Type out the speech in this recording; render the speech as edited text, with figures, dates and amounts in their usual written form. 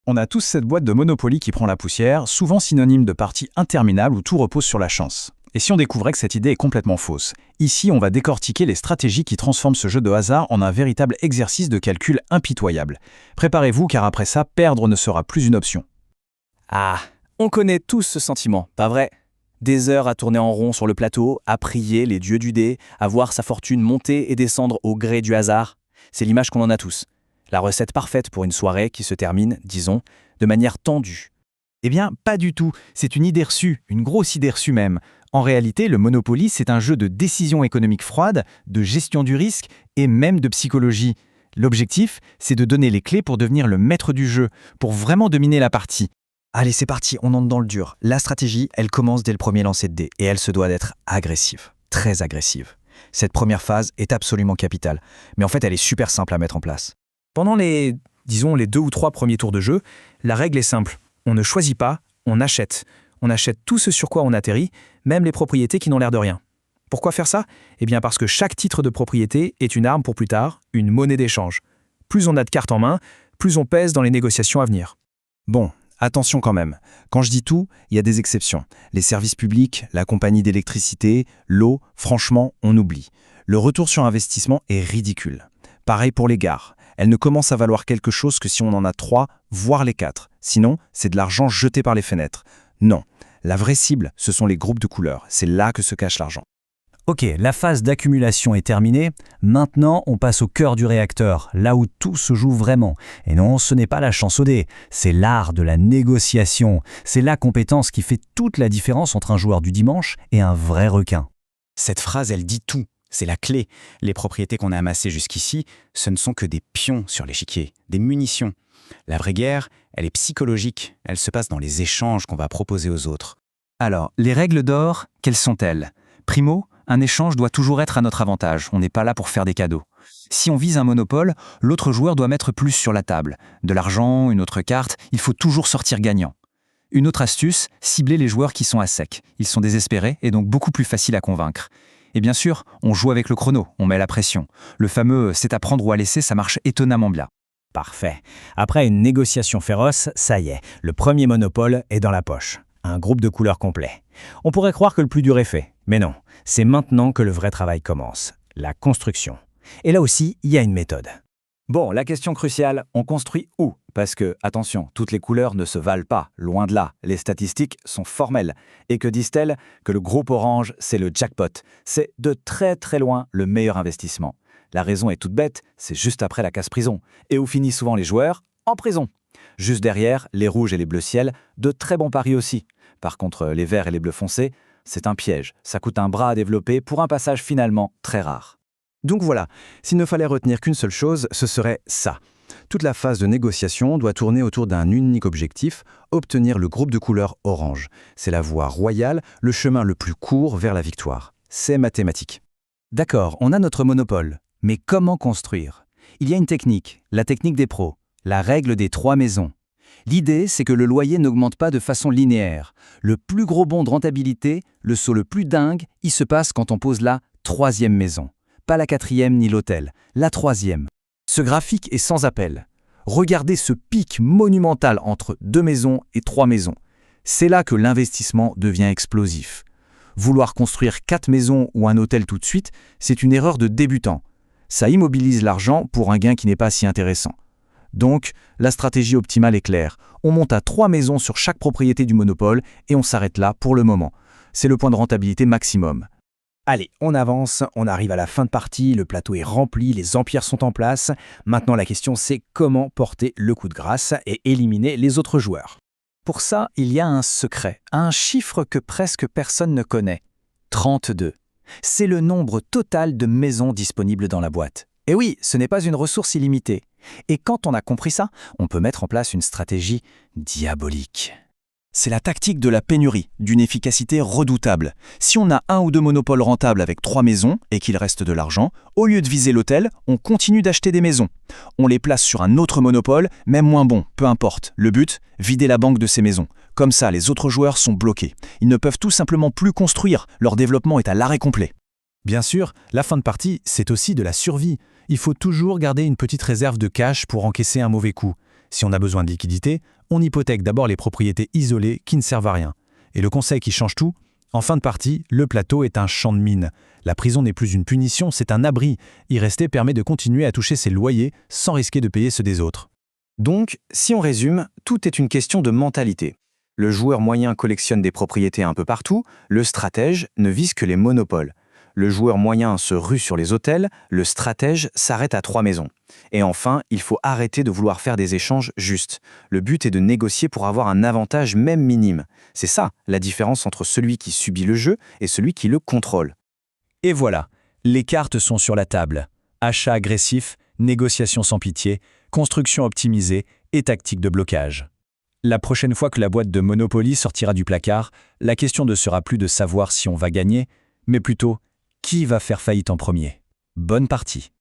On a tous cette boîte de Monopoly qui prend la poussière, souvent synonyme de partie interminable où tout repose sur la chance. Et si on découvrait que cette idée est complètement fausse? Ici, on va décortiquer les stratégies qui transforment ce jeu de hasard en un véritable exercice de calcul impitoyable. Préparez-vous car après ça, perdre ne sera plus une option. Ah, on connaît tous ce sentiment, pas vrai? Des heures à tourner en rond sur le plateau, à prier les dieux du dé, à voir sa fortune monter et descendre au gré du hasard. C'est l'image qu'on en a tous. La recette parfaite pour une soirée qui se termine, disons, de manière tendue. Eh bien, pas du tout. C'est une idée reçue, une grosse idée reçue même. En réalité, le Monopoly, c'est un jeu de décision économique froide, de gestion du risque et même de psychologie. L'objectif, c'est de donner les clés pour devenir le maître du jeu, pour vraiment dominer la partie. Allez, c'est parti, on entre dans le dur. La stratégie, elle commence dès le premier lancer de dés et elle se doit d'être agressive, très agressive. Cette première phase est absolument capitale, mais en fait, elle est super simple à mettre en place. Pendant les 2 ou 3 premiers tours de jeu, la règle est simple. On ne choisit pas, on achète. On achète tout ce sur quoi on atterrit, même les propriétés qui n'ont l'air de rien. Pourquoi faire ça? Eh bien parce que chaque titre de propriété est une arme pour plus tard, une monnaie d'échange. Plus on a de cartes en main, plus on pèse dans les négociations à venir. Bon, attention quand même. Quand je dis tout, il y a des exceptions. Les services publics, la compagnie d'électricité, l'eau, franchement, on oublie. Le retour sur investissement est ridicule. Pareil pour les gares. Elles ne commencent à valoir quelque chose que si on en a 3, voire les 4. Sinon, c'est de l'argent jeté par les fenêtres. Non, la vraie cible, ce sont les groupes de couleurs. C'est là que se cache l'argent. Ok, la phase d'accumulation est terminée. Maintenant, on passe au cœur du réacteur, là où tout se joue vraiment. Et non, ce n'est pas la chance au dé, c'est l'art de la négociation. C'est la compétence qui fait toute la différence entre un joueur du dimanche et un vrai requin. Cette phrase, elle dit tout. C'est la clé. Les propriétés qu'on a amassées jusqu'ici, ce ne sont que des pions sur l'échiquier, des munitions. La vraie guerre, elle est psychologique. Elle se passe dans les échanges qu'on va proposer aux autres. Alors, les règles d'or, quelles sont-elles? Primo, un échange doit toujours être à notre avantage. On n'est pas là pour faire des cadeaux. Si on vise un monopole, l'autre joueur doit mettre plus sur la table. De l'argent, une autre carte, il faut toujours sortir gagnant. Une autre astuce, cibler les joueurs qui sont à sec. Ils sont désespérés et donc beaucoup plus faciles à convaincre. Et bien sûr, on joue avec le chrono, on met la pression. Le fameux « c'est à prendre ou à laisser », ça marche étonnamment bien. Parfait. Après une négociation féroce, ça y est, le premier monopole est dans la poche. Un groupe de couleurs complet. On pourrait croire que le plus dur est fait, mais non. C'est maintenant que le vrai travail commence, la construction. Et là aussi, il y a une méthode. Bon, la question cruciale, on construit où? Parce que, attention, toutes les couleurs ne se valent pas, loin de là. Les statistiques sont formelles. Et que disent-elles? Que le groupe orange, c'est le jackpot. C'est de très très loin le meilleur investissement. La raison est toute bête, c'est juste après la casse-prison. Et où finissent souvent les joueurs? En prison. Juste derrière, les rouges et les bleus ciel, de très bons paris aussi. Par contre, les verts et les bleus foncés, c'est un piège. Ça coûte un bras à développer pour un passage finalement très rare. Donc voilà, s'il ne fallait retenir qu'une seule chose, ce serait ça. Toute la phase de négociation doit tourner autour d'un unique objectif, obtenir le groupe de couleurs orange. C'est la voie royale, le chemin le plus court vers la victoire. C'est mathématique. D'accord, on a notre monopole. Mais comment construire? Il y a une technique, la technique des pros, la règle des 3 maisons. L'idée, c'est que le loyer n'augmente pas de façon linéaire. Le plus gros bond de rentabilité, le saut le plus dingue, il se passe quand on pose la 3e maison. Pas la 4e ni l'hôtel, la 3e. Ce graphique est sans appel. Regardez ce pic monumental entre 2 maisons et 3 maisons. C'est là que l'investissement devient explosif. Vouloir construire 4 maisons ou un hôtel tout de suite, c'est une erreur de débutant. Ça immobilise l'argent pour un gain qui n'est pas si intéressant. Donc, la stratégie optimale est claire. On monte à 3 maisons sur chaque propriété du monopole et on s'arrête là pour le moment. C'est le point de rentabilité maximum. Allez, on avance, on arrive à la fin de partie, le plateau est rempli, les empires sont en place. Maintenant, la question c'est comment porter le coup de grâce et éliminer les autres joueurs. Pour ça, il y a un secret, un chiffre que presque personne ne connaît. 32. C'est le nombre total de maisons disponibles dans la boîte. Et oui, ce n'est pas une ressource illimitée. Et quand on a compris ça, on peut mettre en place une stratégie diabolique. C'est la tactique de la pénurie, d'une efficacité redoutable. Si on a 1 ou 2 monopoles rentables avec 3 maisons et qu'il reste de l'argent, au lieu de viser l'hôtel, on continue d'acheter des maisons. On les place sur un autre monopole, même moins bon, peu importe. Le but, vider la banque de ces maisons. Comme ça, les autres joueurs sont bloqués. Ils ne peuvent tout simplement plus construire. Leur développement est à l'arrêt complet. Bien sûr, la fin de partie, c'est aussi de la survie. Il faut toujours garder une petite réserve de cash pour encaisser un mauvais coup. Si on a besoin de liquidité, on hypothèque d'abord les propriétés isolées qui ne servent à rien. Et le conseil qui change tout? En fin de partie, le plateau est un champ de mine. La prison n'est plus une punition, c'est un abri. Y rester permet de continuer à toucher ses loyers sans risquer de payer ceux des autres. Donc, si on résume, tout est une question de mentalité. Le joueur moyen collectionne des propriétés un peu partout, le stratège ne vise que les monopoles. Le joueur moyen se rue sur les hôtels, le stratège s'arrête à 3 maisons. Et enfin, il faut arrêter de vouloir faire des échanges justes. Le but est de négocier pour avoir un avantage même minime. C'est ça, la différence entre celui qui subit le jeu et celui qui le contrôle. Et voilà, les cartes sont sur la table. Achat agressif, négociation sans pitié, construction optimisée et tactique de blocage. La prochaine fois que la boîte de Monopoly sortira du placard, la question ne sera plus de savoir si on va gagner, mais plutôt qui va faire faillite en premier. Bonne partie.